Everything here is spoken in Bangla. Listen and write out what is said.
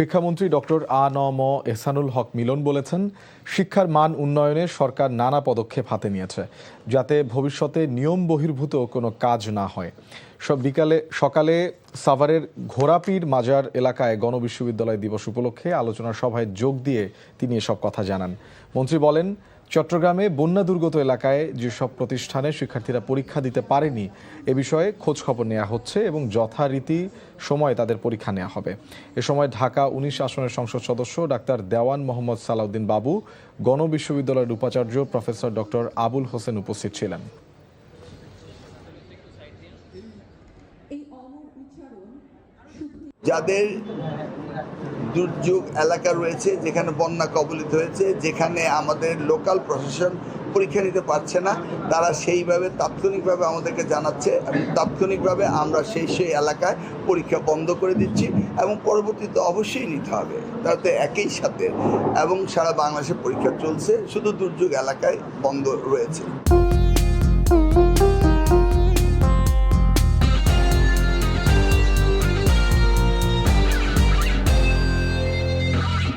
শিক্ষামন্ত্রী ডক্টর আ.ন.ম এহসানুল হক মিলন বলেছেন, শিক্ষার মান উন্নয়নে সরকার নানা পদক্ষেপ হাতে নিয়েছে, যাতে ভবিষ্যতে নিয়ম বহির্ভূত কোনো কাজ না হয়। সকালে সাভারের ঘোড়াপীর মাজার এলাকায় গণবিশ্ববিদ্যালয় দিবস উপলক্ষে আলোচনা সভায় যোগ দিয়ে তিনি এসব কথা জানান। মন্ত্রী বলেন, চট্টগ্রামে বন্যা দুর্গত এলাকায় যেসব প্রতিষ্ঠানে শিক্ষার্থীরা পরীক্ষা দিতে পারেনি এ বিষয়ে খোঁজ খবর নেওয়া হচ্ছে এবং যথারীতি সময় তাদের পরীক্ষা নেওয়া হবে। এ সময় ঢাকা ১৯ আসনের সংসদ সদস্য ডাক্তার দেওয়ান মোহাম্মদ সালাউদ্দিন বাবু, গণবিশ্ববিদ্যালয়ের উপাচার্য প্রফেসর ডক্টর আবুল হোসেন উপস্থিত ছিলেন। যাদের দুর্যোগ এলাকা রয়েছে, যেখানে বন্যা কবলিত হয়েছে, যেখানে আমাদের লোকাল প্রশাসন পরীক্ষা নিতে পারছে না, তারা সেইভাবে তাৎক্ষণিকভাবে আমাদেরকে জানাচ্ছে এবং তাৎক্ষণিকভাবে আমরা সেই এলাকায় পরীক্ষা বন্ধ করে দিচ্ছি এবং পরবর্তীতে অবশ্যই নিতে হবে, তাতে একই সাথে এবং সারা বাংলাদেশে পরীক্ষা চলছে, শুধু দুর্যোগ এলাকায় বন্ধ রয়েছে।